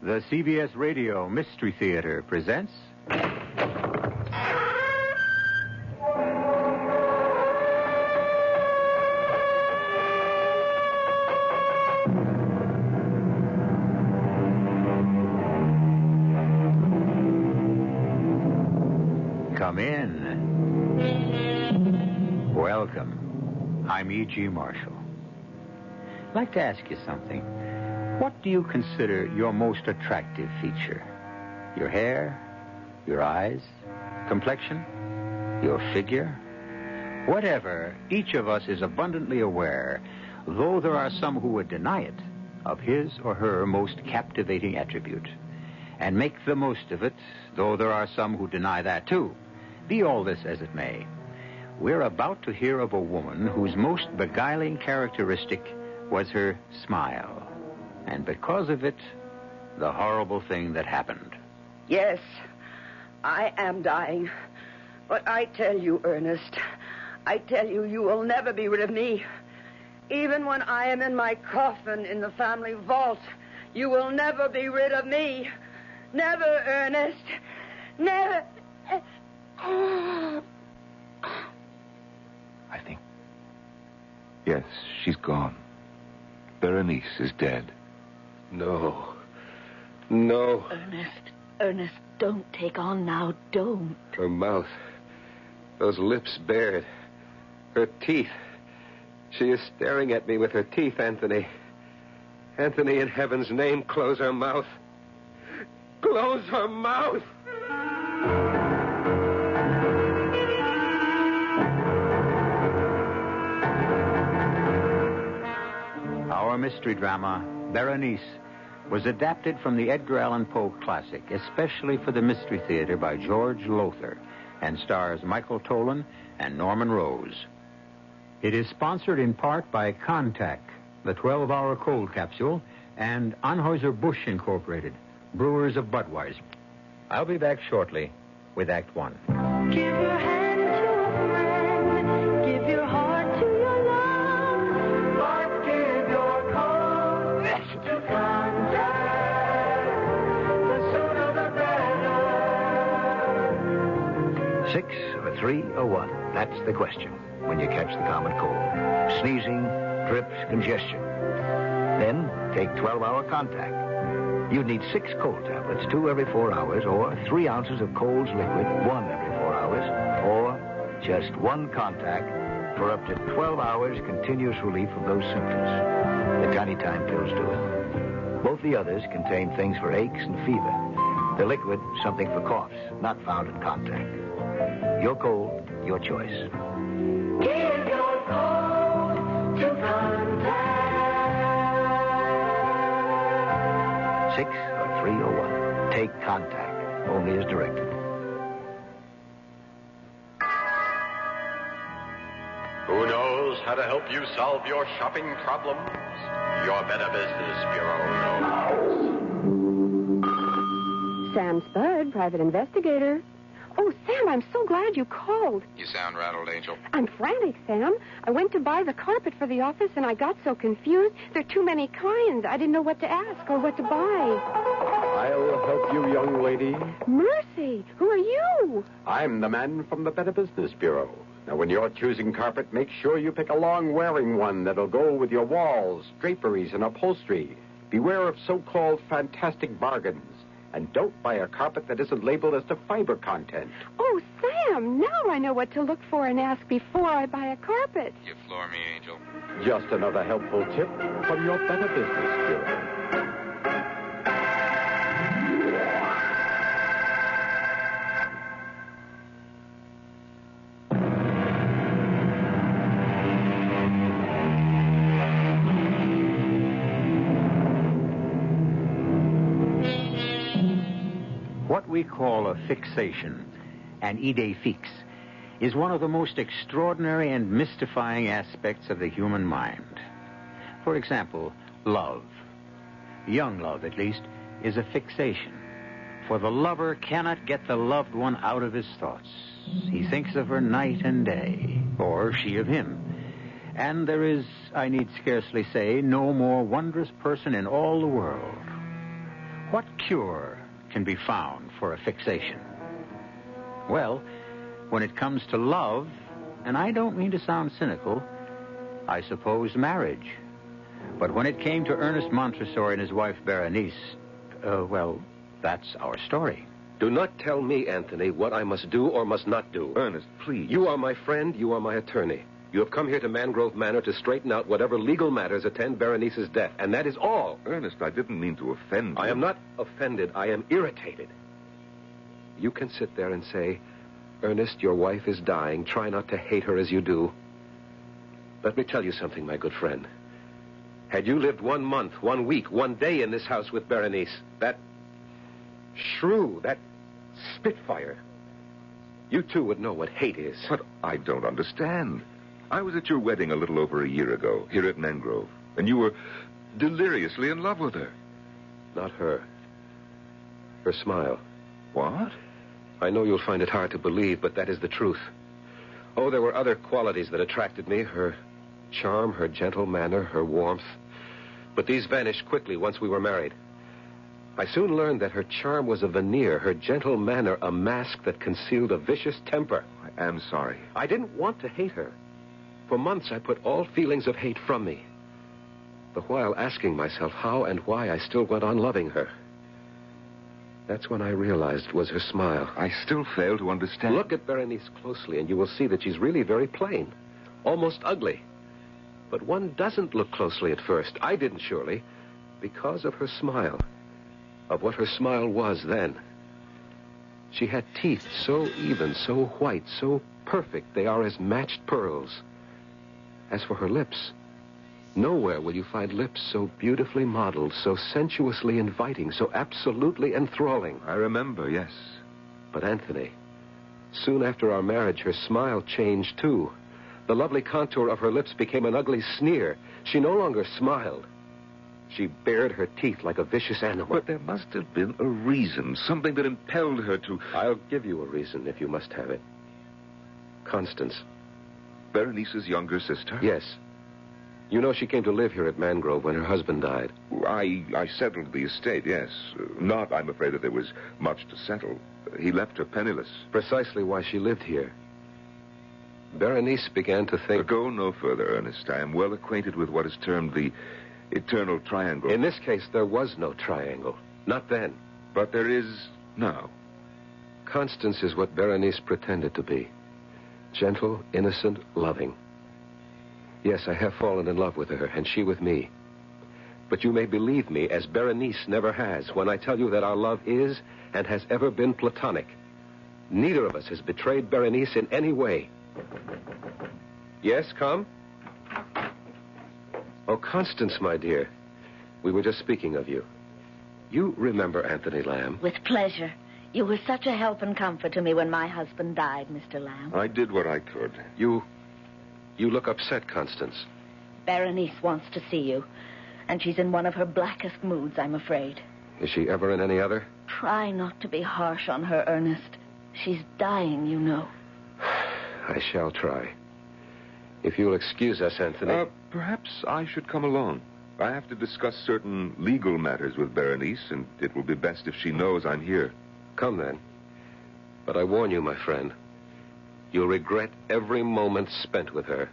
The CBS Radio Mystery Theater presents... Come in. Welcome. I'm E.G. Marshall. I'd like to ask you something. What do you consider your most attractive feature? Your hair? Your eyes? Complexion? Your figure? Whatever, each of us is abundantly aware, though there are some who would deny it, of his or her most captivating attribute, and make the most of it, though there are some who deny that too. Be all this as it may, we're about to hear of a woman whose most beguiling characteristic was her smile. And because of it, the horrible thing that happened. Yes, I am dying. But I tell you, Ernest, I tell you, you will never be rid of me. Even when I am in my coffin in the family vault, you will never be rid of me. Never, Ernest. Never. I think. Yes, she's gone. Berenice is dead. No. Ernest, don't take on now. Don't. Her mouth. Those lips bared. Her teeth. She is staring at me with her teeth, Anthony. Anthony, in heaven's name, close her mouth. Close her mouth! Our mystery drama, Berenice, was adapted from the Edgar Allan Poe classic, especially for the Mystery Theater by George Lothar, and stars Michael Tolan and Norman Rose. It is sponsored in part by Contact, the 12-hour cold capsule, and Anheuser-Busch Incorporated, brewers of Budweiser. I'll be back shortly with Act One. Give your hand to a friend. Give your heart to your love. But give your courage to Contact. The sooner the better. 6 or 3 or 1? That's the question when you catch the common cold. Sneezing, drips, congestion. Then take 12-hour Contact. You'd need 6 cold tablets, 2 every 4 hours, or 3 ounces of Cold's liquid, 1 every 4 hours, or just 1 Contact for up to 12 hours continuous relief of those symptoms. The tiny time pills do it. Both the others contain things for aches and fever. The liquid, something for coughs, not found in Contact. Your cold, your choice. Give your cold to Contact. 6 or 3 or 1. Take Contact. Only as directed. Who knows how to help you solve your shopping problems? Your Better Business Bureau knows. Sam Spud, private investigator. Oh, Sam, I'm so glad you called. You sound rattled, Angel. I'm frantic, Sam. I went to buy the carpet for the office, and I got so confused. There are too many kinds. I didn't know what to ask or what to buy. I'll help you, young lady. Mercy, who are you? I'm the man from the Better Business Bureau. Now, when you're choosing carpet, make sure you pick a long-wearing one that'll go with your walls, draperies, and upholstery. Beware of so-called fantastic bargains. And don't buy a carpet that isn't labeled as to fiber content. Oh, Sam, now I know what to look for and ask before I buy a carpet. You floor me, Angel. Just another helpful tip from your Better Business Bureau. What we call a fixation, an idée fixe, is one of the most extraordinary and mystifying aspects of the human mind. For example, love. Young love, at least, is a fixation. For the lover cannot get the loved one out of his thoughts. He thinks of her night and day, or she of him. And there is, I need scarcely say, no more wondrous person in all the world. What cure can be found for a fixation? Well, when it comes to love, and I don't mean to sound cynical, I suppose marriage. But when it came to Ernest Montresor and his wife Berenice, well, that's our story. Do not tell me, Anthony, what I must do or must not do. Ernest, please. You are my friend. You are my attorney. You have come here to Mangrove Manor to straighten out whatever legal matters attend Berenice's death, and that is all. Ernest, I didn't mean to offend you. I am not offended. I am irritated. You can sit there and say, Ernest, your wife is dying. Try not to hate her as you do. Let me tell you something, my good friend. Had you lived 1 month, 1 week, 1 day in this house with Berenice, that shrew, that spitfire, you too would know what hate is. But I don't understand. I was at your wedding a little over a year ago, here at Mangrove, and you were deliriously in love with her. Not her. Her smile. What? I know you'll find it hard to believe, but that is the truth. Oh, there were other qualities that attracted me. Her charm, her gentle manner, her warmth. But these vanished quickly once we were married. I soon learned that her charm was a veneer, her gentle manner a mask that concealed a vicious temper. I am sorry. I didn't want to hate her. For months I put all feelings of hate from me, the while asking myself how and why I still went on loving her. That's when I realized it was her smile. I still fail to understand. Look at Berenice closely, and you will see that she's really very plain, almost ugly. But one doesn't look closely at first. I didn't, surely, because of her smile, of what her smile was then. She had teeth so even, so white, so perfect, they are as matched pearls. As for her lips, nowhere will you find lips so beautifully modeled, so sensuously inviting, so absolutely enthralling. I remember, yes. But Anthony, soon after our marriage, her smile changed, too. The lovely contour of her lips became an ugly sneer. She no longer smiled. She bared her teeth like a vicious animal. But there must have been a reason, something that impelled her to... I'll give you a reason if you must have it. Constance. Berenice's younger sister? Yes. You know she came to live here at Mangrove when her husband died. I settled the estate, yes. Not, I'm afraid, that there was much to settle. He left her penniless. Precisely why she lived here. Berenice began to think... Go no further, Ernest. I am well acquainted with what is termed the eternal triangle. In this case, there was no triangle. Not then. But there is now. Constance is what Berenice pretended to be. Gentle, innocent, loving. Yes, I have fallen in love with her, and she with me. But you may believe me, as Berenice never has, when I tell you that our love is and has ever been platonic. Neither of us has betrayed Berenice in any way. Yes, come. Oh, Constance, my dear. We were just speaking of you. You remember Anthony Lamb? With pleasure. You were such a help and comfort to me when my husband died, Mr. Lamb. I did what I could. You look upset, Constance. Berenice wants to see you, and she's in one of her blackest moods, I'm afraid. Is she ever in any other? Try not to be harsh on her, Ernest. She's dying, you know. I shall try. If you'll excuse us, Anthony. Perhaps I should come along. I have to discuss certain legal matters with Berenice, and it will be best if she knows I'm here. Come, then. But I warn you, my friend, you'll regret every moment spent with her.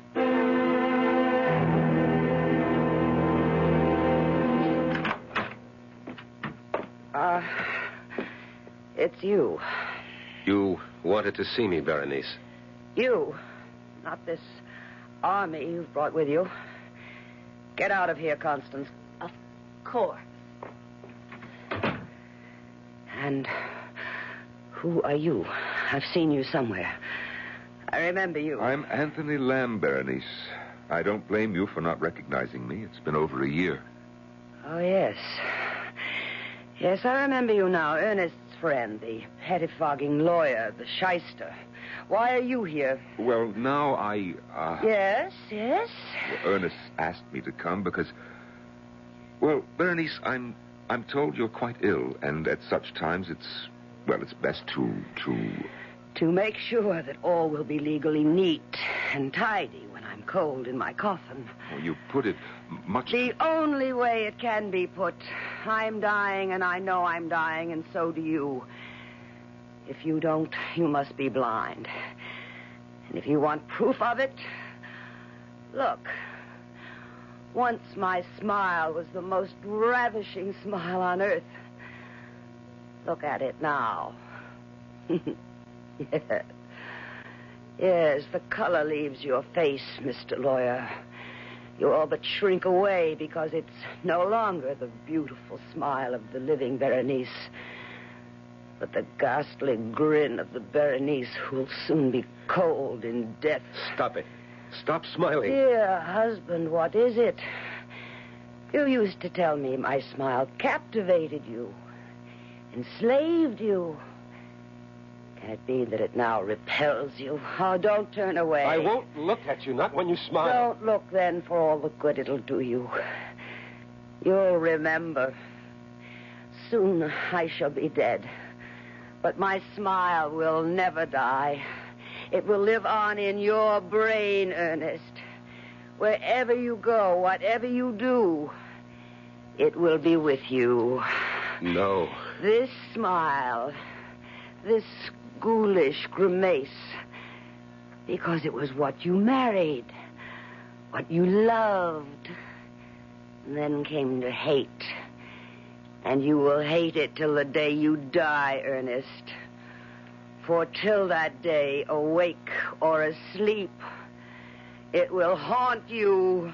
It's you. You wanted to see me, Berenice. You. Not this army you've brought with you. Get out of here, Constance. Of course. And who are you? I've seen you somewhere. I remember you. I'm Anthony Lamb, Berenice. I don't blame you for not recognizing me. It's been over a year. Oh, yes. Yes, I remember you now. Ernest's friend, the pettifogging lawyer, the shyster. Why are you here? Well, now I, Yes. Ernest asked me to come because... Well, Berenice, I'm told you're quite ill, and at such times it's best to To make sure that all will be legally neat and tidy when I'm I'm cold in my coffin. Oh, you put it much... The only way it can be put. I'm dying, and I know I'm dying, and so do you. If you don't, you must be blind. And if you want proof of it, look. Once my smile was the most ravishing smile on earth. Look at it now. Yes. Yes, the color leaves your face, Mr. Lawyer. You all but shrink away because it's no longer the beautiful smile of the living Berenice, but the ghastly grin of the Berenice who'll soon be cold in death. Stop it. Stop smiling. Dear husband, what is it? You used to tell me my smile captivated you, enslaved you. Can it be that it now repels you? Oh, don't turn away. I won't look at you, not when you smile. Don't look then for all the good it'll do you. You'll remember. Soon I shall be dead. But my smile will never die. It will live on in your brain, Ernest. Wherever you go, whatever you do, it will be with you. No. This smile, this ghoulish grimace, because it was what you married, what you loved, and then came to hate. And you will hate it till the day you die, Ernest. For till that day, awake or asleep, it will haunt you.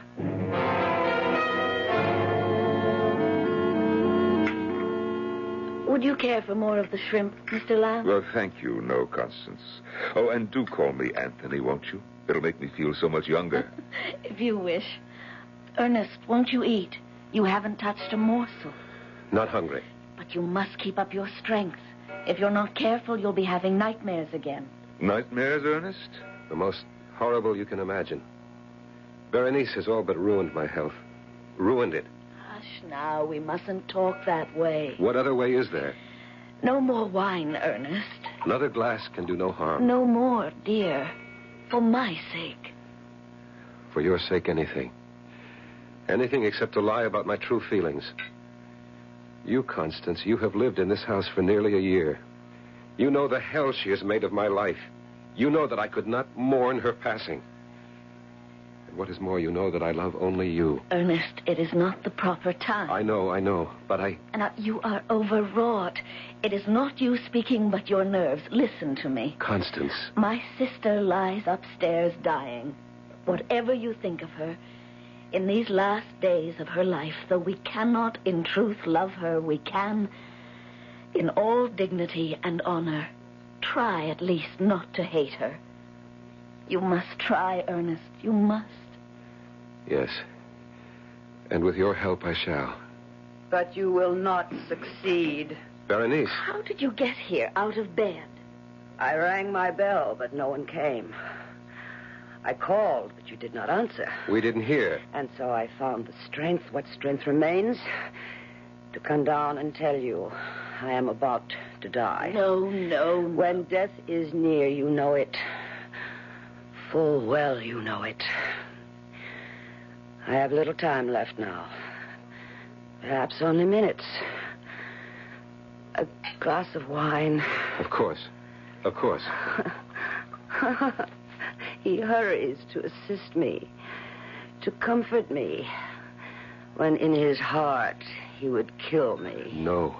Would you care for more of the shrimp, Mr. Lamb? Well, thank you, no, Constance. Oh, and do call me Anthony, won't you? It'll make me feel so much younger. If you wish. Ernest, won't you eat? You haven't touched a morsel. Not hungry. But you must keep up your strength. If you're not careful, you'll be having nightmares again. Nightmares, Ernest? The most horrible you can imagine. Berenice has all but ruined my health. Ruined it. Hush now, we mustn't talk that way. What other way is there? No more wine, Ernest. Another glass can do no harm. No more, dear. For my sake. For your sake, anything. Anything except to lie about my true feelings. You, Constance, you have lived in this house for nearly a year. You know the hell she has made of my life. You know that I could not mourn her passing. And what is more, you know that I love only you. Ernest, it is not the proper time. I know, but I... Now, you are overwrought. It is not you speaking, but your nerves. Listen to me. Constance. My sister lies upstairs dying. Whatever you think of her, in these last days of her life, though we cannot in truth love her, we can, in all dignity and honor, try at least not to hate her. You must try, Ernest. You must. Yes. And with your help, I shall. But you will not succeed. Berenice. How did you get here out of bed? I rang my bell, but no one came. I called, but you did not answer. We didn't hear. And so I found the strength, what strength remains, to come down and tell you I am about to die. No. When death is near, you know it. Full well you know it. I have little time left now. Perhaps only minutes. A glass of wine. Of course. He hurries to assist me, to comfort me, when in his heart he would kill me. No,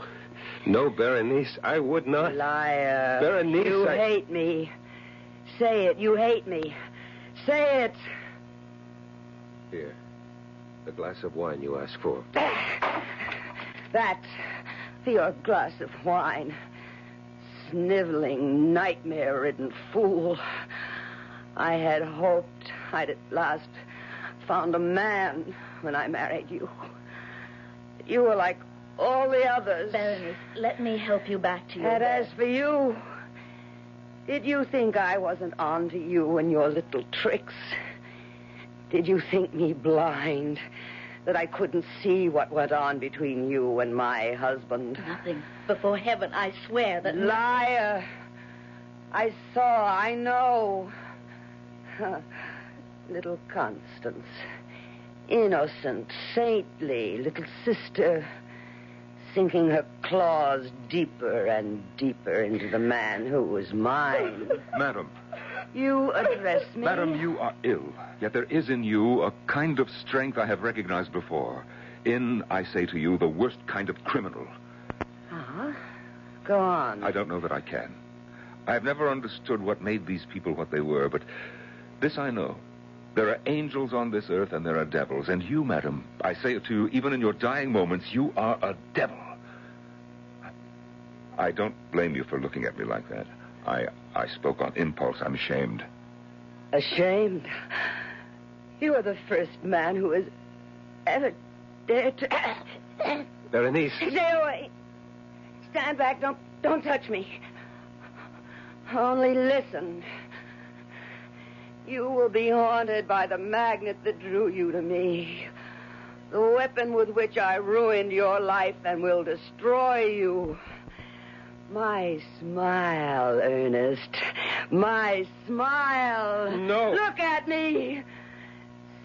Berenice, I would not. Liar. Berenice, You hate me. Say it, you hate me. Say it. Here, the glass of wine you asked for. That for your glass of wine. Sniveling, nightmare-ridden fool. I had hoped I'd at last found a man when I married you. You were like all the others. Berenice, let me help you back to your And bed. as for you, did you think I wasn't on to you and your little tricks? Did you think me blind, that I couldn't see what went on between you and my husband? Nothing. Before heaven, I swear that... Liar! I saw, I know. Little Constance. Innocent, saintly little sister, sinking her claws deeper and deeper into the man who was mine. Madam. You address me? Madam, you are ill. Yet there is in you a kind of strength I have recognized before. In, I say to you, the worst kind of criminal. Go on. I don't know that I can. I have never understood what made these people what they were, but this I know. There are angels on this earth and there are devils. And you, madam, I say it to you, even in your dying moments, you are a devil. I don't blame you for looking at me like that. I spoke on impulse. I'm ashamed. Ashamed? You are the first man who has ever dared to... Berenice. Stay away. Stand back. Don't touch me. Only listen. You will be haunted by the magnet that drew you to me. The weapon with which I ruined your life and will destroy you. My smile, Ernest. My smile. No. Look at me.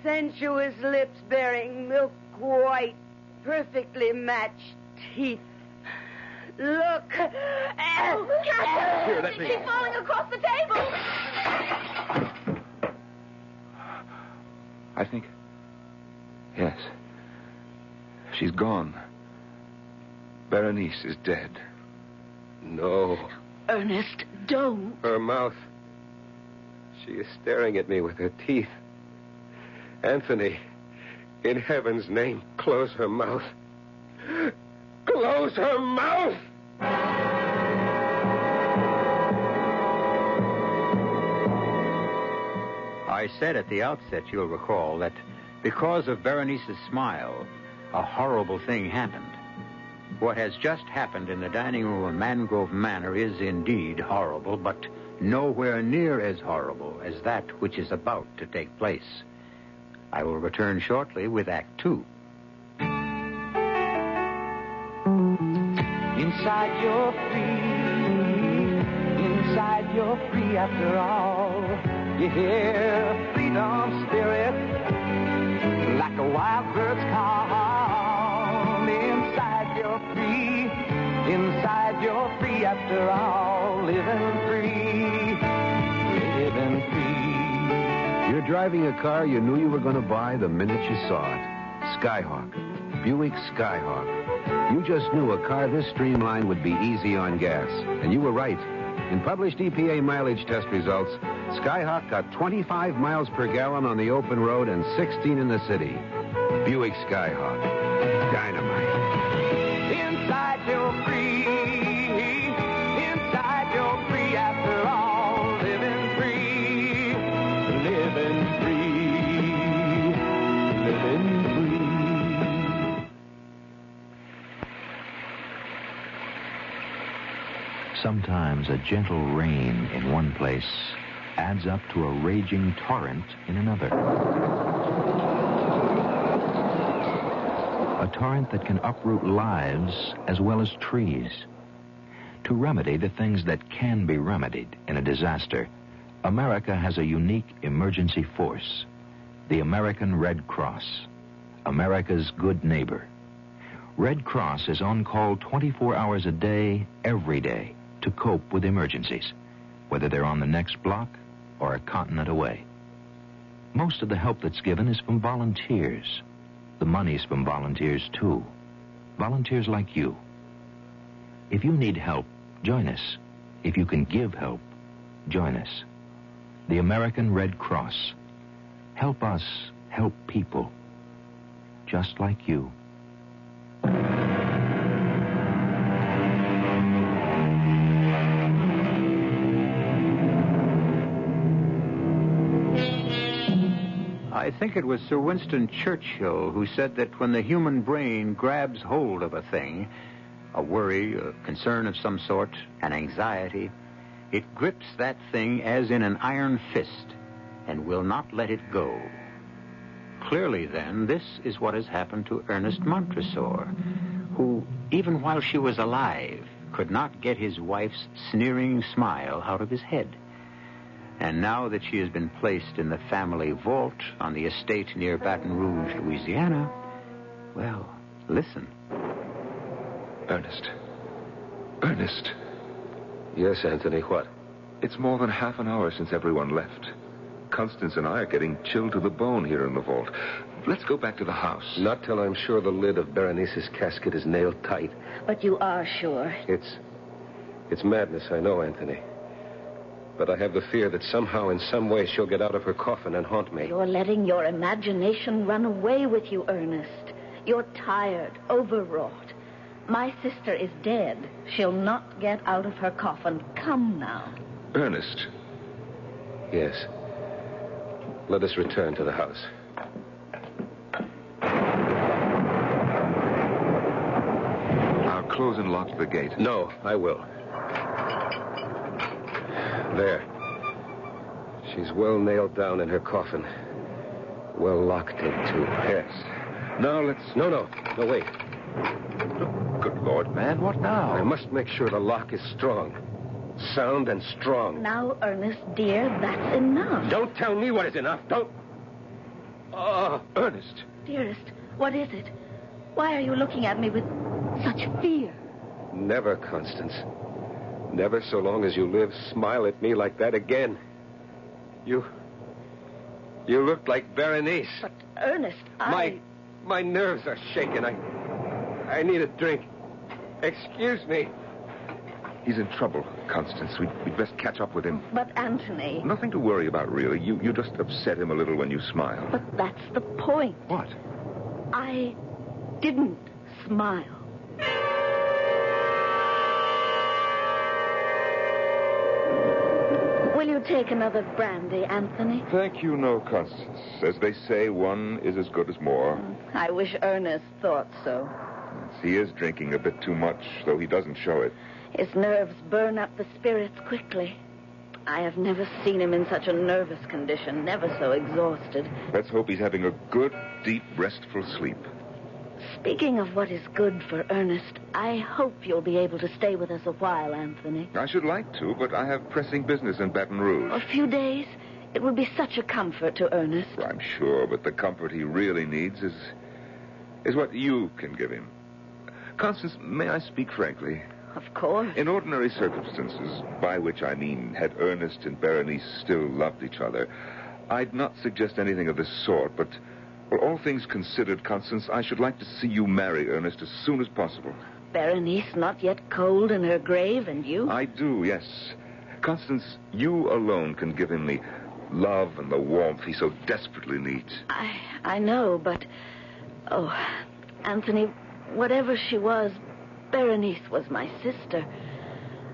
Sensuous lips bearing milk white, perfectly matched teeth. Look. Here, let me... She's falling across the table. I think... Yes. She's gone. Berenice is dead. No. Ernest, don't. Her mouth. She is staring at me with her teeth. Anthony, in heaven's name, close her mouth. Close her mouth! I said at the outset, you'll recall, that because of Berenice's smile, a horrible thing happened. What has just happened in the dining room of Mangrove Manor is indeed horrible, but nowhere near as horrible as that which is about to take place. I will return shortly with Act Two. Inside you're free. Inside you're free after all. You hear freedom spirit like a wild bird's call. Inside you're free. Inside you're free after all. Living free. Living free. You're driving a car you knew you were going to buy the minute you saw it. Skyhawk. Buick Skyhawk. You just knew a car this streamlined would be easy on gas. And you were right. In published EPA mileage test results, Skyhawk got 25 miles per gallon on the open road and 16 in the city. Buick Skyhawk. Dynamite. Inside you're free. Inside you're free after all. Living free. Living free. Living free. Sometimes a gentle rain in one place adds up to a raging torrent in another. A torrent that can uproot lives as well as trees. To remedy the things that can be remedied in a disaster, America has a unique emergency force, the American Red Cross, America's good neighbor. Red Cross is on call 24 hours a day, every day, to cope with emergencies, whether they're on the next block or a continent away. Most of the help that's given is from volunteers. The money's from volunteers, too. Volunteers like you. If you need help, join us. If you can give help, join us. The American Red Cross. Help us help people just like you. I think it was Sir Winston Churchill who said that when the human brain grabs hold of a thing, a worry, a concern of some sort, an anxiety, it grips that thing as in an iron fist and will not let it go. Clearly, then, this is what has happened to Ernest Montresor, who, even while she was alive, could not get his wife's sneering smile out of his head. And now that she has been placed in the family vault on the estate near Baton Rouge, Louisiana, well, listen. Ernest. Ernest. Yes, Anthony, what? It's more than half an hour since everyone left. Constance and I are getting chilled to the bone here in the vault. Let's go back to the house. Not till I'm sure the lid of Berenice's casket is nailed tight. But you are sure. It's madness, I know, Anthony. But I have the fear that somehow, in some way, she'll get out of her coffin and haunt me. You're letting your imagination run away with you, Ernest. You're tired, overwrought. My sister is dead. She'll not get out of her coffin. Come now. Ernest. Yes. Let us return to the house. I'll close and lock the gate. No, I will. There. She's well nailed down in her coffin. Well locked in, too. Yes. Now let's... No, wait. Good Lord, man, what now? I must make sure the lock is strong. Sound and strong. Now, Ernest, dear, that's enough. Don't tell me what is enough. Don't... Oh, Ernest. Dearest, what is it? Why are you looking at me with such fear? Never, Constance. Never so long as you live, smile at me like that again. You look like Berenice. But, Ernest, My nerves are shaking. I need a drink. Excuse me. He's in trouble, Constance. We'd best catch up with him. But, Anthony... Nothing to worry about, really. You just upset him a little when you smile. But that's the point. What? I didn't smile. Will you take another brandy, Anthony? Thank you, no, Constance. As they say, one is as good as more. I wish Ernest thought so. He is drinking a bit too much, though he doesn't show it. His nerves burn up the spirits quickly. I have never seen him in such a nervous condition, never so exhausted. Let's hope he's having a good, deep, restful sleep. Speaking of what is good for Ernest, I hope you'll be able to stay with us a while, Anthony. I should like to, but I have pressing business in Baton Rouge. A few days? It would be such a comfort to Ernest. Well, I'm sure, but the comfort he really needs is what you can give him. Constance, may I speak frankly? Of course. In ordinary circumstances, by which I mean had Ernest and Berenice still loved each other, I'd not suggest anything of this sort, but, well, all things considered, Constance, I should like to see you marry Ernest as soon as possible. Berenice not yet cold in her grave, and you? I do, yes. Constance, you alone can give him the love and the warmth he so desperately needs. I know, but... Oh, Anthony, whatever she was, Berenice was my sister.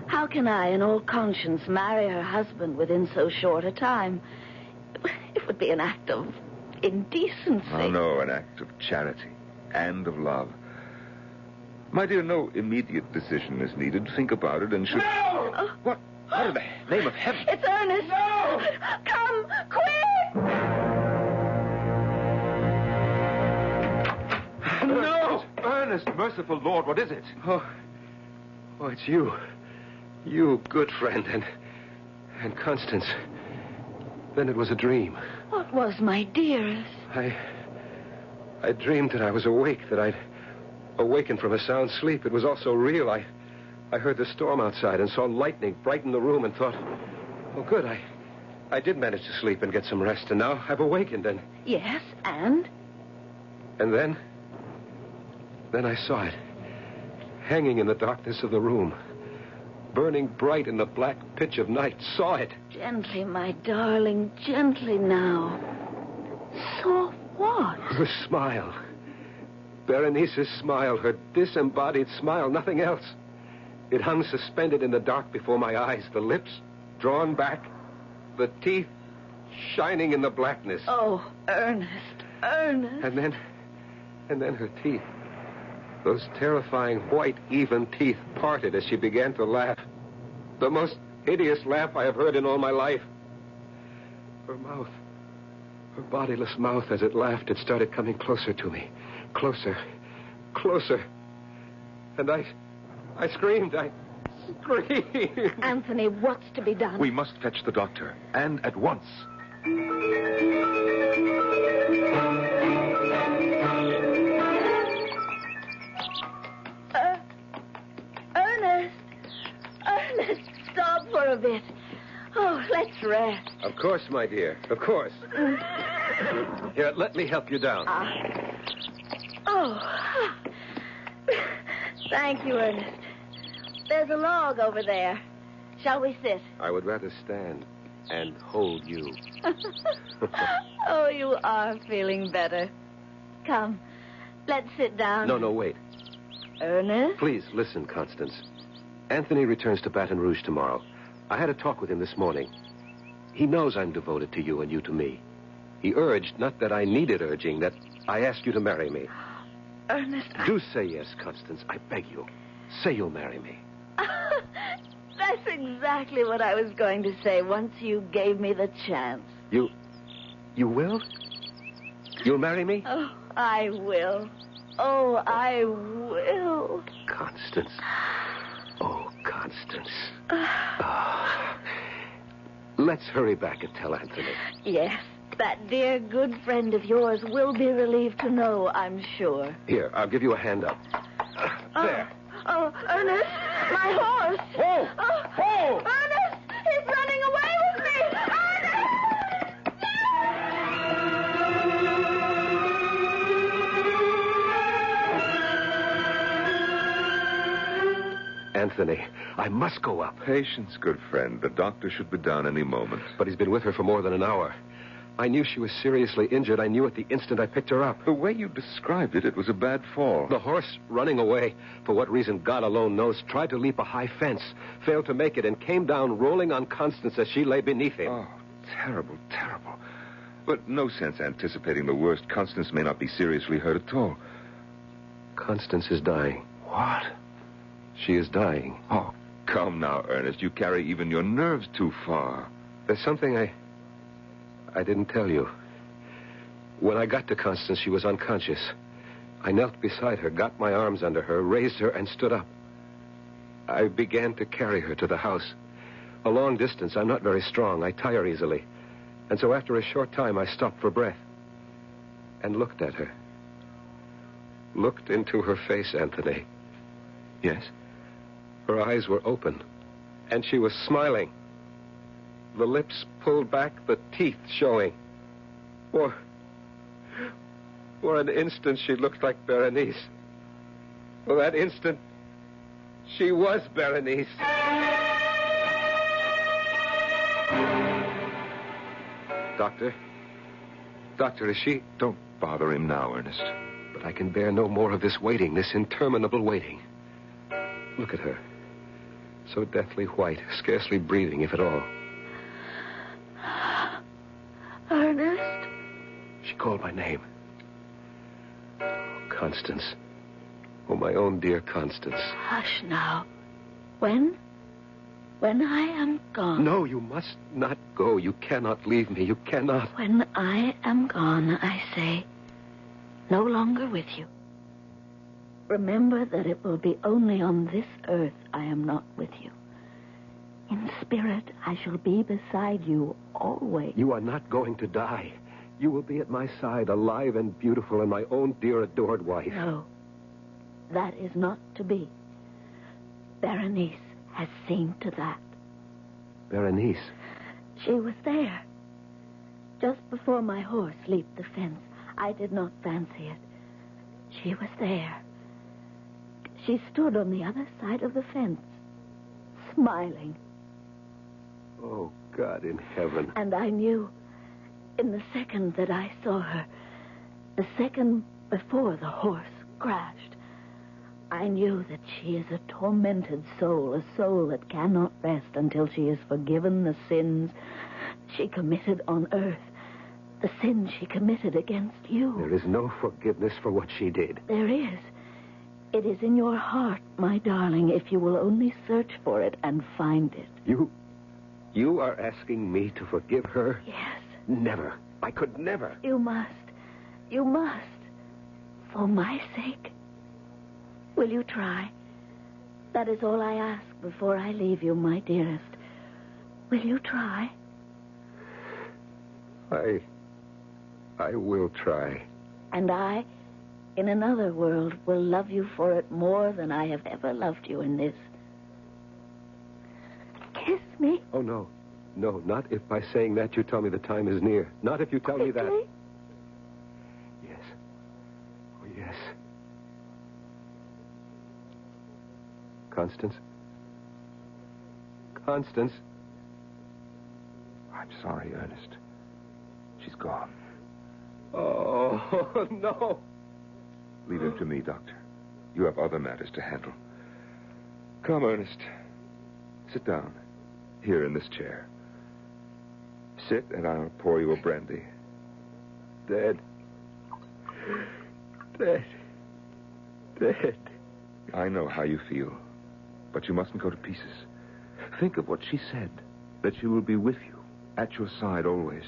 How can I, in all conscience, marry her husband within so short a time? It would be an act of indecency. Oh, no, an act of charity and of love. My dear, no immediate decision is needed. Think about it and should... No! What in the name of heaven? It's Ernest! No! Come, quick! No! Ernest, merciful Lord, what is it? Oh, it's you. You, good friend, and Constance. Then it was a dream. What was, my dearest? I dreamed that I was awake, that I'd awakened from a sound sleep. It was also real. I heard the storm outside and saw lightning brighten the room and thought, oh, good, I did manage to sleep and get some rest, and now I've awakened, and... Yes, and? And then I saw it, hanging in the darkness of the room, burning bright in the black pitch of night. Saw it. Gently, my darling, gently now. Saw what? Her smile. Berenice's smile, her disembodied smile, nothing else. It hung suspended in the dark before my eyes, the lips drawn back, the teeth shining in the blackness. Oh, Ernest, Ernest. And then her teeth. Those terrifying white, even teeth parted as she began to laugh. The most hideous laugh I have heard in all my life. Her mouth, her bodiless mouth, as it laughed, it started coming closer to me. Closer, closer. And I screamed. I scream. Anthony, what's to be done? We must fetch the doctor, and at once. Ernest, stop for a bit. Oh, let's rest. Of course, my dear. Of course. Here, let me help you down. Oh. Thank you, Ernest. There's a log over there. Shall we sit? I would rather stand and hold you. Oh, you are feeling better. Come, let's sit down. No, wait. Ernest? Please, listen, Constance. Anthony returns to Baton Rouge tomorrow. I had a talk with him this morning. He knows I'm devoted to you and you to me. He urged, not that I needed urging, that I ask you to marry me. Ernest, Do say yes, Constance. I beg you. Say you'll marry me. That's exactly what I was going to say once you gave me the chance. You will? You'll marry me? Oh, I will. Oh, I will. Constance. Oh, Constance. Let's hurry back and tell Anthony. Yes, that dear good friend of yours will be relieved to know, I'm sure. Here, I'll give you a hand up. There. Oh, Ernest, my horse. Oh! Oh! Ernest, he's running away with me. Anthony, I must go up. Patience, good friend. The doctor should be down any moment. But he's been with her for more than an hour. I knew she was seriously injured. I knew at the instant I picked her up. The way you described it, it was a bad fall. The horse, running away, for what reason God alone knows, tried to leap a high fence, failed to make it, and came down rolling on Constance as she lay beneath him. Oh, terrible, terrible. But no sense anticipating the worst. Constance may not be seriously hurt at all. Constance is dying. What? She is dying. Oh, come now, Ernest. You carry even your nerves too far. There's something I didn't tell you. When I got to Constance, she was unconscious. I knelt beside her, got my arms under her, raised her, and stood up. I began to carry her to the house. A long distance. I'm not very strong. I tire easily. And so after a short time, I stopped for breath and looked at her. Looked into her face, Anthony. Yes? Her eyes were open, and she was smiling. The lips pulled back, the teeth showing. For an instant, she looked like Berenice. For that instant, she was Berenice. Doctor, is she? Don't bother him now, Ernest. But I can bear no more of this waiting, this interminable waiting. Look at her. So deathly white, scarcely breathing, if at all. Ernest? She called my name. Oh, Constance. Oh, my own dear Constance. Hush now. When I am gone. No, you must not go. You cannot leave me. You cannot. When I am gone, I say, no longer with you. Remember that it will be only on this earth I am not with you. In spirit, I shall be beside you always. You are not going to die. You will be at my side, alive and beautiful, and my own dear adored wife. No, that is not to be. Berenice has seen to that. Berenice? She was there. Just before my horse leaped the fence, I did not fancy it. She was there. She stood on the other side of the fence, smiling. Oh, God in heaven. And I knew, in the second that I saw her, the second before the horse crashed, I knew that she is a tormented soul, a soul that cannot rest until she has forgiven the sins she committed on earth, the sins she committed against you. There is no forgiveness for what she did. There is. It is in your heart, my darling, if you will only search for it and find it. You are asking me to forgive her? Yes. Never. I could never. You must. You must. For my sake. Will you try? That is all I ask before I leave you, my dearest. Will you try? I will try. And I, in another world, will love you for it more than I have ever loved you in this. Kiss me. Oh, no. No, not if by saying that you tell me the time is near. Not if you tell me that. Yes. Oh, yes. Constance? Constance? I'm sorry, Ernest. She's gone. Oh, no. Leave him to me, Doctor. You have other matters to handle. Come, Ernest. Sit down. Here in this chair. Sit, and I'll pour you a brandy. Dead. Dead. Dead. I know how you feel, but you mustn't go to pieces. Think of what she said, that she will be with you, at your side always.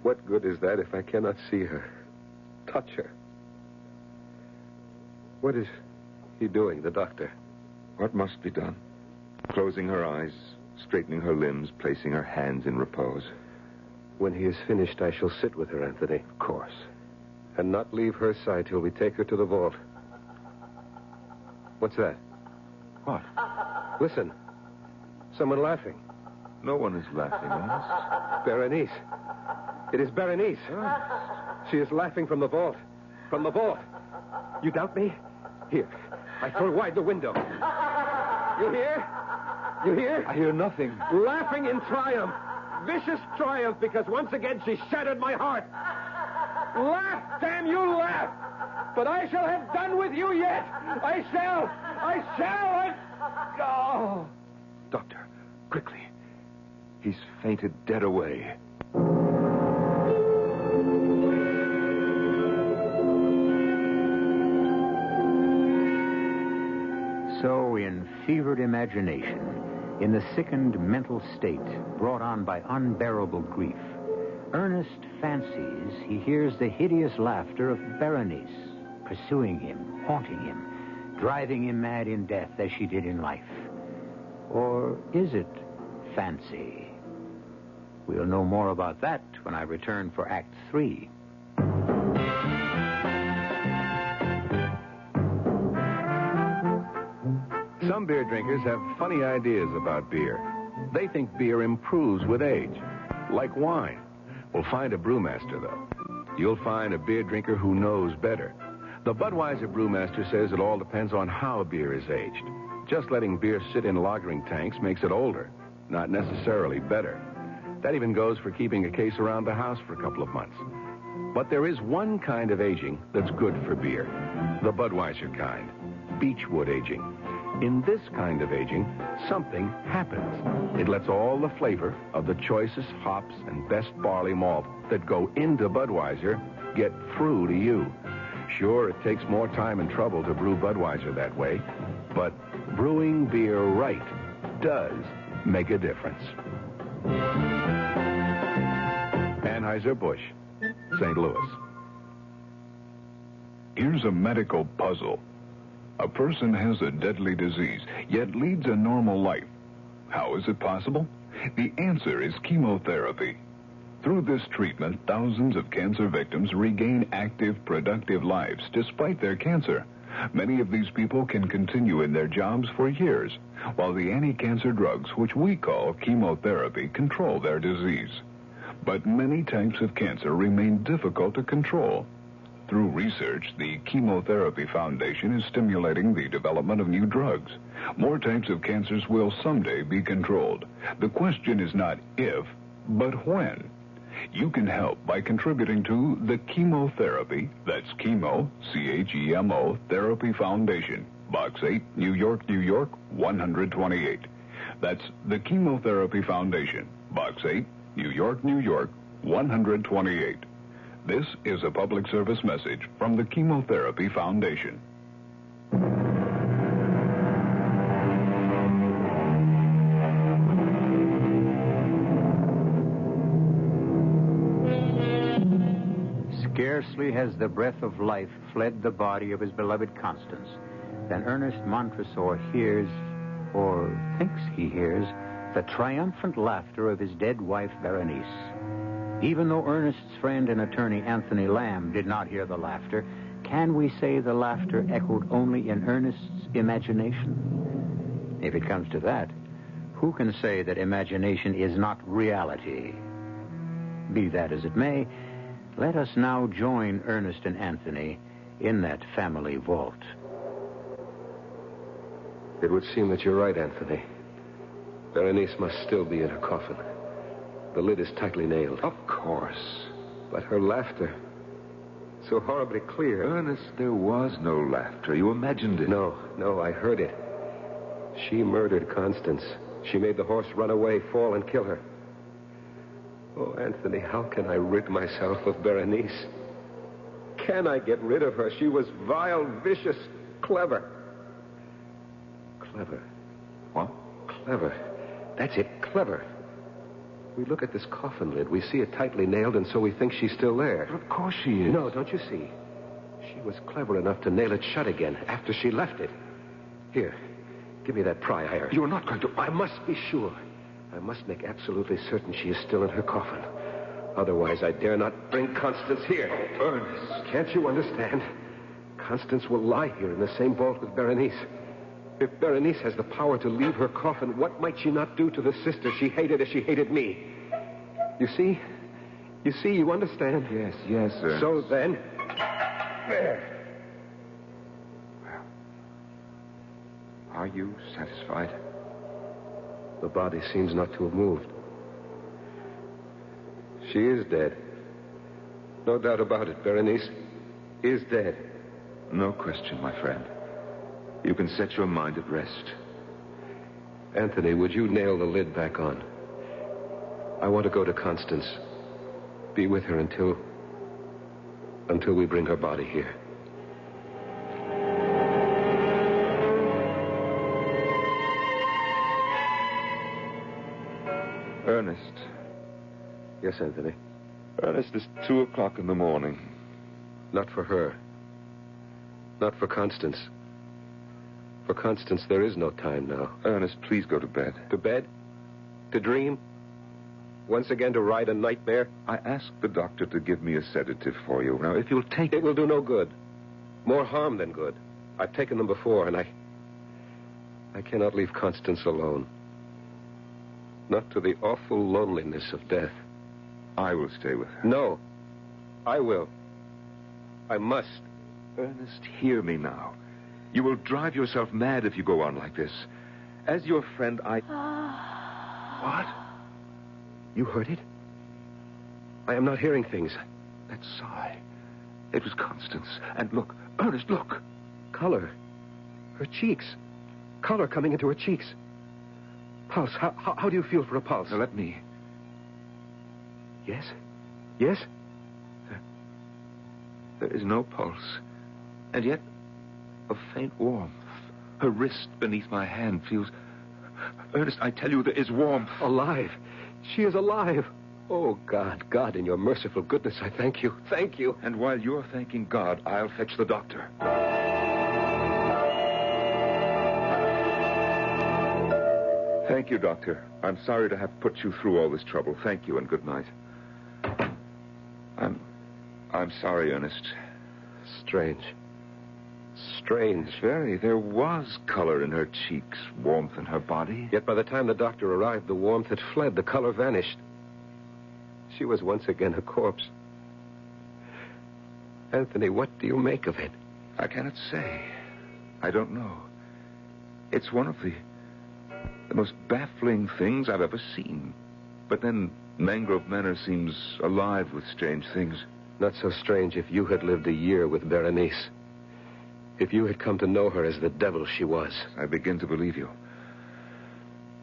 What good is that if I cannot see her, touch her? What is he doing, the doctor? What must be done? Closing her eyes, straightening her limbs, placing her hands in repose. When he is finished, I shall sit with her, Anthony. Of course. And not leave her side till we take her to the vault. What's that? What? Listen. Someone laughing. No one is laughing, Ernest. Berenice. It is Berenice. She is laughing from the vault. From the vault. You doubt me? Here. I throw wide the window. You hear? You hear? I hear nothing. Laughing in triumph. Vicious triumph, because once again she shattered my heart. Laugh, damn you, laugh! But I shall have done with you yet! I shall! Oh! Doctor, quickly. He's fainted dead away. So, in fevered imagination, in the sickened mental state brought on by unbearable grief, Ernest fancies he hears the hideous laughter of Berenice, pursuing him, haunting him, driving him mad in death as she did in life. Or is it fancy? We'll know more about that when I return for Act 3. Some beer drinkers have funny ideas about beer. They think beer improves with age, like wine. Well, find a brewmaster, though. You'll find a beer drinker who knows better. The Budweiser brewmaster says it all depends on how beer is aged. Just letting beer sit in lagering tanks makes it older, not necessarily better. That even goes for keeping a case around the house for a couple of months. But there is one kind of aging that's good for beer, the Budweiser kind, Beechwood aging. In this kind of aging, something happens. It lets all the flavor of the choicest hops and best barley malt that go into Budweiser get through to you. Sure, it takes more time and trouble to brew Budweiser that way, but brewing beer right does make a difference. Anheuser-Busch, St. Louis. Here's a medical puzzle. A person has a deadly disease, yet leads a normal life. How is it possible? The answer is chemotherapy. Through this treatment, thousands of cancer victims regain active, productive lives despite their cancer. Many of these people can continue in their jobs for years, while the anti-cancer drugs, which we call chemotherapy, control their disease. But many types of cancer remain difficult to control. Through research, the Chemotherapy Foundation is stimulating the development of new drugs. More types of cancers will someday be controlled. The question is not if, but when. You can help by contributing to the Chemotherapy, that's Chemo, C-H-E-M-O, Therapy Foundation, Box 8, New York, New York, 128. That's the Chemotherapy Foundation, Box 8, New York, New York, 128. This is a public service message from the Chemotherapy Foundation. Scarcely has the breath of life fled the body of his beloved Constance than Ernest Montresor hears or thinks he hears, the triumphant laughter of his dead wife, Berenice. Even though Ernest's friend and attorney, Anthony Lamb, did not hear the laughter, can we say the laughter echoed only in Ernest's imagination? If it comes to that, who can say that imagination is not reality? Be that as it may, let us now join Ernest and Anthony in that family vault. It would seem that you're right, Anthony. Berenice must still be in her coffin. The lid is tightly nailed. Of course. But her laughter, so horribly clear. Ernest, there was no laughter. You imagined it. No, I heard it. She murdered Constance. She made the horse run away, fall, and kill her. Oh, Anthony, how can I rid myself of Berenice? Can I get rid of her? She was vile, vicious, clever. Clever. What? Clever. That's it, clever. We look at this coffin lid. We see it tightly nailed, and so we think she's still there. But of course she is. No, don't you see? She was clever enough to nail it shut again after she left it. Here, give me that pry iron. You're not going to... I must be sure. I must make absolutely certain she is still in her coffin. Otherwise, I dare not bring Constance here. Ernest. Can't you understand? Constance will lie here in the same vault with Berenice. If Berenice has the power to leave her coffin, what might she not do to the sister she hated as she hated me? You see? You understand? Yes, Ernest. So then... There. Well, are you satisfied? The body seems not to have moved. She is dead. No doubt about it. Berenice is dead. No question, my friend. You can set your mind at rest. Anthony, would you nail the lid back on? I want to go to Constance. Be with her until we bring her body here. Ernest. Yes, Anthony. Ernest, it's 2:00 in the morning. Not for her. Not for Constance. For Constance, there is no time now. Ernest, please go to bed. To bed? To dream? Once again to ride a nightmare? I asked the doctor to give me a sedative for you. Now, if you'll take it... It will do no good. More harm than good. I've taken them before, and I cannot leave Constance alone. Not to the awful loneliness of death. I will stay with her. No. I will. I must. Ernest, hear me now. You will drive yourself mad if you go on like this. As your friend, I... What? You heard it? I am not hearing things. That sigh. It was Constance. And look, Ernest, look. Color. Her cheeks. Color coming into her cheeks. Pulse. How do you feel for a pulse? Now, let me... Yes? Yes? There is no pulse. And yet, a faint warmth. Her wrist beneath my hand feels... Ernest, I tell you, there is warmth. Alive. She is alive. Oh, God, in your merciful goodness, I thank you. Thank you. And while you're thanking God, I'll fetch the doctor. Thank you, Doctor. I'm sorry to have put you through all this trouble. Thank you, and good night. I'm sorry, Ernest. Strange. Very. There was color in her cheeks, warmth in her body. Yet by the time the doctor arrived, the warmth had fled. The color vanished. She was once again a corpse. Anthony, what do you make of it? I cannot say. I don't know. It's one of the most baffling things I've ever seen. But then Mangrove Manor seems alive with strange things. Not so strange if you had lived a year with Berenice. If you had come to know her as the devil she was. I begin to believe you.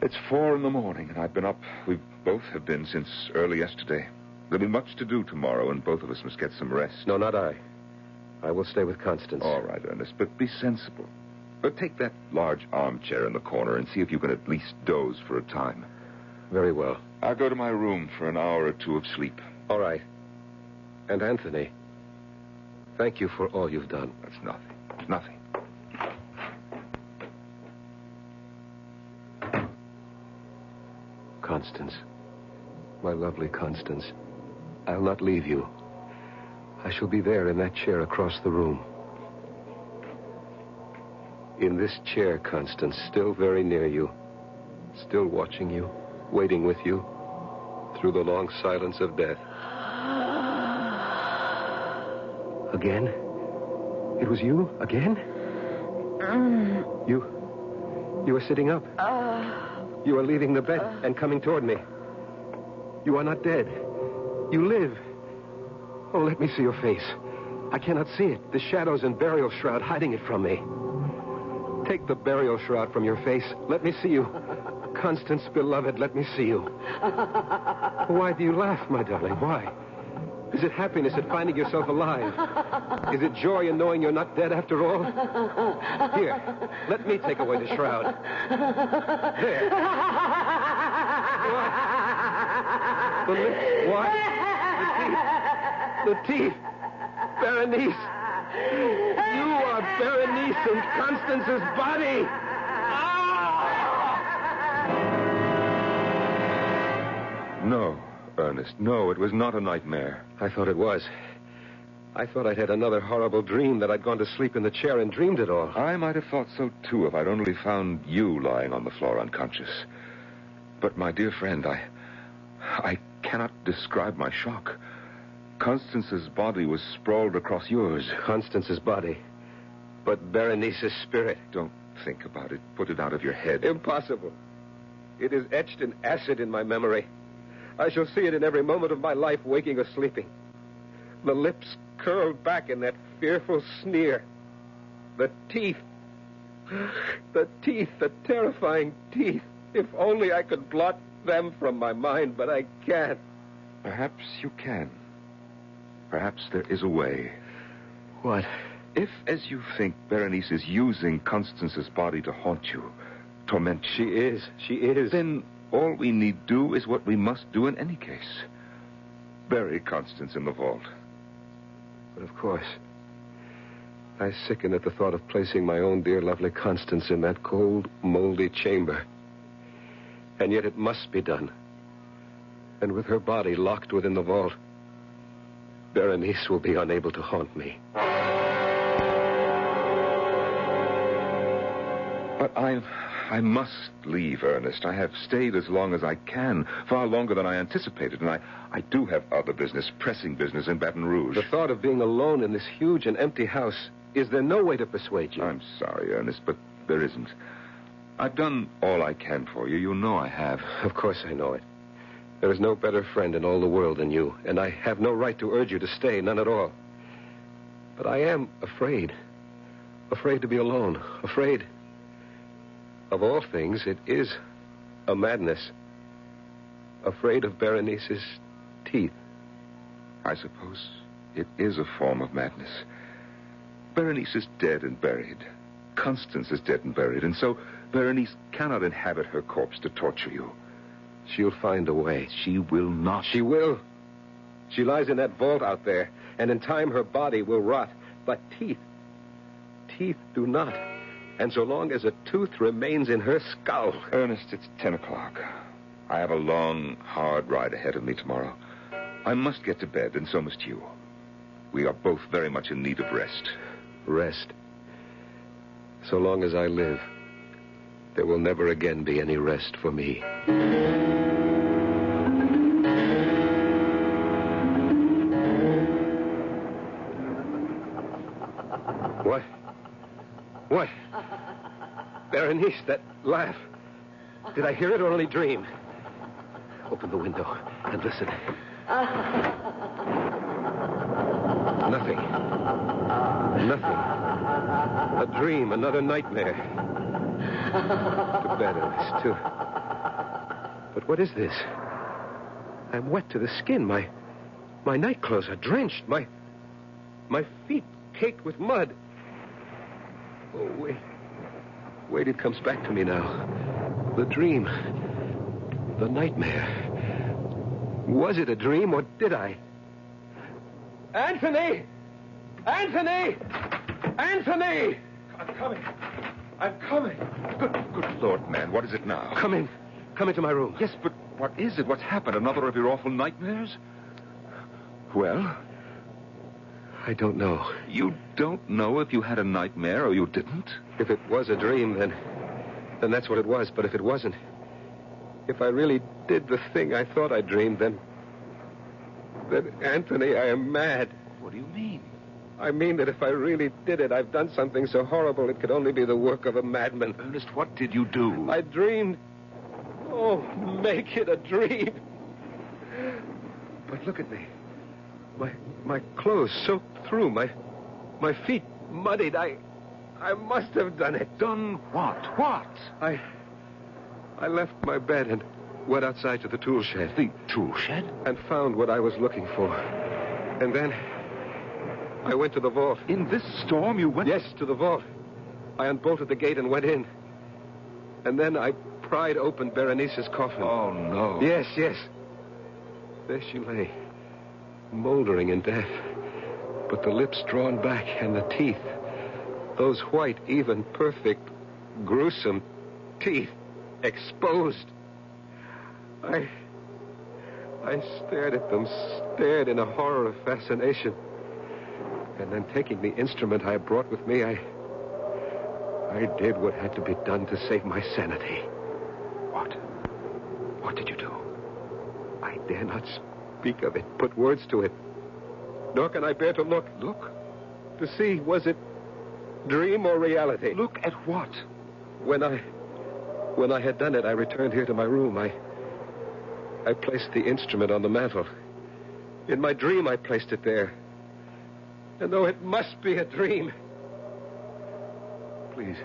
It's 4 a.m, and I've been up. We both have been since early yesterday. There'll be much to do tomorrow, and both of us must get some rest. No, not I. I will stay with Constance. All right, Ernest, but be sensible. But take that large armchair in the corner and see if you can at least doze for a time. Very well. I'll go to my room for an hour or two of sleep. All right. And Anthony, thank you for all you've done. That's nothing. Nothing. Constance. My lovely Constance. I'll not leave you. I shall be there in that chair across the room. In this chair, Constance, still very near you. Still watching you, waiting with you, through the long silence of death. Again? It was you? Again? You are sitting up. You are leaving the bed and coming toward me. You are not dead. You live. Oh, let me see your face. I cannot see it. The shadows and burial shroud hiding it from me. Take the burial shroud from your face. Let me see you. Constance, beloved, let me see you. Why do you laugh, my darling? Why? Is it happiness at finding yourself alive? Is it joy in knowing you're not dead after all? Here, let me take away the shroud. There. What? The lips. What? The teeth. Berenice. You are Berenice in Constance's body. No, Ernest, no, it was not a nightmare. I thought it was. I thought I'd had another horrible dream, that I'd gone to sleep in the chair and dreamed it all. I might have thought so, too, if I'd only found you lying on the floor unconscious. But, my dear friend, I cannot describe my shock. Constance's body was sprawled across yours. Constance's body. But Berenice's spirit. Don't think about it. Put it out of your head. Impossible. It is etched in acid in my memory. I shall see it in every moment of my life, waking or sleeping. The lips curled back in that fearful sneer. The teeth. The teeth, the terrifying teeth. If only I could blot them from my mind, but I can't. Perhaps you can. Perhaps there is a way. What? If, as you think, Berenice is using Constance's body to haunt you, torment you... She is. Then all we need do is what we must do in any case. Bury Constance in the vault. But of course, I sicken at the thought of placing my own dear, lovely Constance in that cold, moldy chamber. And yet it must be done. And with her body locked within the vault, Berenice will be unable to haunt me. But I must leave, Ernest. I have stayed as long as I can, far longer than I anticipated, and I do have other business, pressing business in Baton Rouge. The thought of being alone in this huge and empty house, is there no way to persuade you? I'm sorry, Ernest, but there isn't. I've done all I can for you. You know I have. Of course I know it. There is no better friend in all the world than you, and I have no right to urge you to stay, none at all. But I am afraid. Afraid to be alone. Afraid... Of all things, it is a madness. Afraid of Berenice's teeth. I suppose it is a form of madness. Berenice is dead and buried. Constance is dead and buried, and so Berenice cannot inhabit her corpse to torture you. She'll find a way. She will not. She will. She lies in that vault out there, and in time her body will rot. But teeth do not. And so long as a tooth remains in her skull... Ernest, it's 10 o'clock. I have a long, hard ride ahead of me tomorrow. I must get to bed, and so must you. We are both very much in need of rest. Rest. So long as I live, there will never again be any rest for me. What? What? Berenice, that laugh. Did I hear it or only dream? Open the window and listen. Nothing. Nothing. A dream, another nightmare. To bed, Ernest, too. But what is this? I'm wet to the skin. My nightclothes are drenched. My feet caked with mud. Oh, wait, it comes back to me now. The dream. The nightmare. Was it a dream, or did I? Anthony! Anthony! Anthony! I'm coming. Good Lord, man. What is it now? Come in. Come into my room. Yes, but What is it? What's happened? Another of your awful nightmares? Well? I don't know. You don't know if you had a nightmare or you didn't? If it was a dream, then that's what it was. But if it wasn't, if I really did the thing I thought I dreamed, then Anthony, I am mad. What do you mean? I mean that if I really did it, I've done something so horrible it could only be the work of a madman. Ernest, what did you do? I dreamed. Oh, make it a dream. But look at me. My clothes soaked through. My feet muddied. I must have done it. Done what? What? I left my bed and went outside to the tool shed. The tool shed? And found what I was looking for. And then I went to the vault. In this storm you went? Yes, to the vault. I unbolted the gate and went in. And then I pried open Berenice's coffin. Oh, no. Yes. There she lay, moldering in death. But the lips drawn back and the teeth, those white, even, perfect, gruesome teeth, exposed. I stared at them, stared in a horror of fascination. And then taking the instrument I brought with me, I did what had to be done to save my sanity. What? What did you do? I dare not speak of it, put words to it. Nor can I bear to look. Look? To see, was it dream or reality? Look at what? When I had done it, I returned here to my room. I placed the instrument on the mantel. In my dream, I placed it there. And though it must be a dream, please,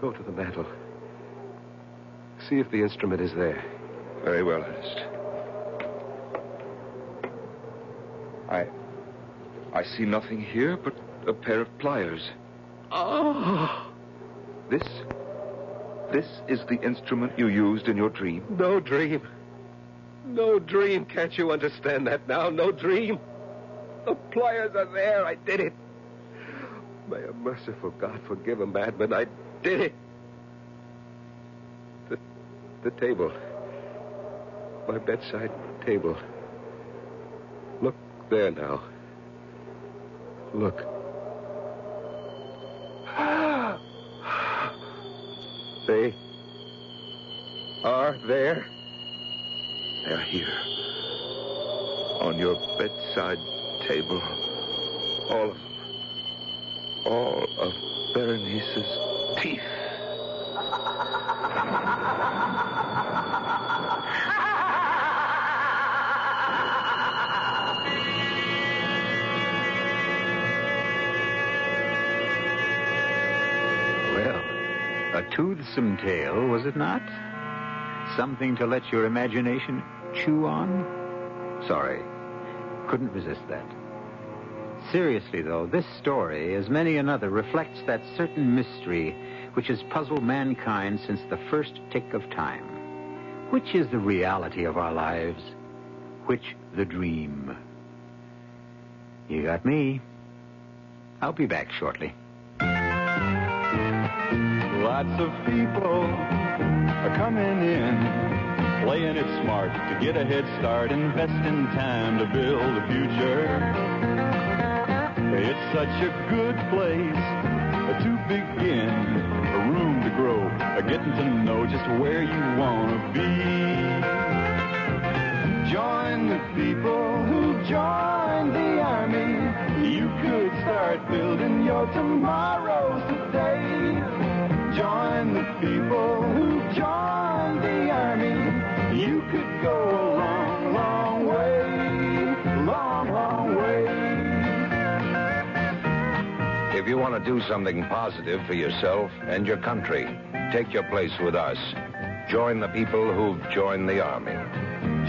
go to the mantel. See if the instrument is there. Very well, Ernest. I see nothing here but a pair of pliers. Oh! This is the instrument you used in your dream? No dream. No dream. Can't you understand that now? No dream. The pliers are there. I did it. May a merciful God forgive a madman. I did it. The table. My bedside table. Look there now. Look. They are there. They're here. On your bedside table. All of them. All of Berenice's teeth. Well, a toothsome tale, was it not? Something to let your imagination chew on? Sorry. Couldn't resist that. Seriously, though, this story, as many another, reflects that certain mystery which has puzzled mankind since the first tick of time. Which is the reality of our lives? Which the dream? You got me. I'll be back shortly. Lots of people are coming in, playing it smart to get a head start, investing time to build a future. It's such a good place to begin, a room to grow, getting to know just where you want to be. Join the people who join the army. You could start building your tomorrows today. Join the people who join the army. You could go a long, long way. Long, long way. If you want to do something positive for yourself and your country, take your place with us. Join the people who've joined the Army.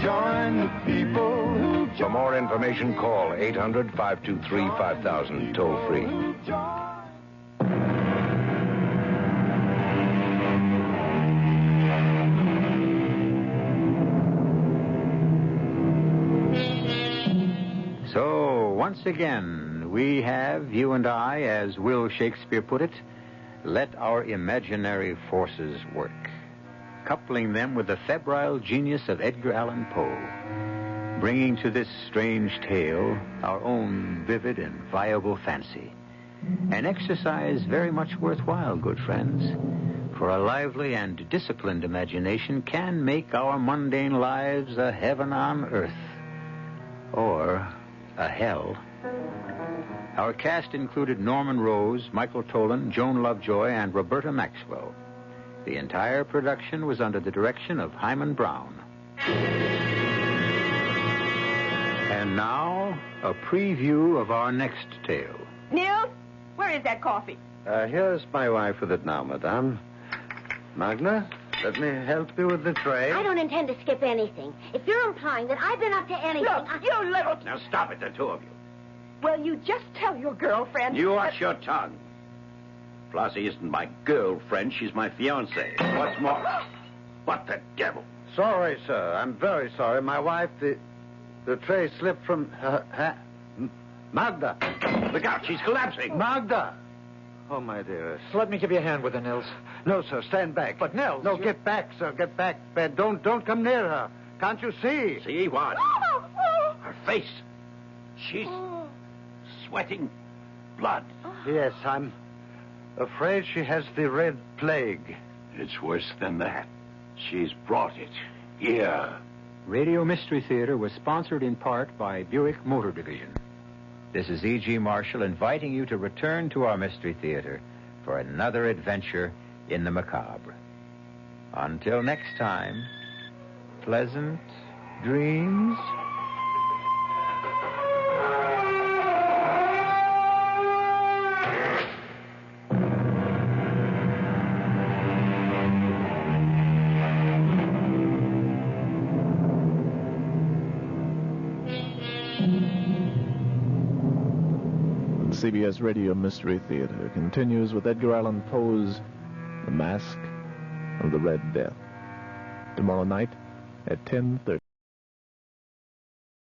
Join the people who join. For more information, call 800-523-5000, toll free. So, once again, we have, you and I, as Will Shakespeare put it, let our imaginary forces work. coupling them with the febrile genius of Edgar Allan Poe, bringing to this strange tale our own vivid and viable fancy. An exercise very much worthwhile, good friends, for a lively and disciplined imagination can make our mundane lives a heaven on earth, or a hell. Our cast included Norman Rose, Michael Tolan, Joan Lovejoy, and Roberta Maxwell. The entire production was under the direction of Hyman Brown. And now, a preview of our next tale. Nils, where is that coffee? Here's my wife with it now, madame. Magna, let me help you with the tray. I don't intend to skip anything. If you're implying that I've been up to anything... Look, you little... Now stop it, the two of you. Well, you just tell your girlfriend... You watch your tongue. Flossie isn't my girlfriend. She's my fiancée. What's more... What the devil? Sorry, sir. I'm very sorry. My wife, the tray slipped from her... Magda. Look out, she's collapsing. Magda. Oh, my dearest. Let me give you a hand with her, Nils. No, sir, stand back. But, Nils... No, get back, sir. Get back. Don't come near her. Can't you see? See what? Her face. She's sweating blood. Yes, I'm afraid she has the red plague. It's worse than that. She's brought it here. Radio Mystery Theater was sponsored in part by Buick Motor Division. This is E.G. Marshall inviting you to return to our Mystery Theater for another adventure in the macabre. Until next time, pleasant dreams. CBS Radio Mystery Theater continues with Edgar Allan Poe's The Mask of the Red Death. Tomorrow night at 10:30.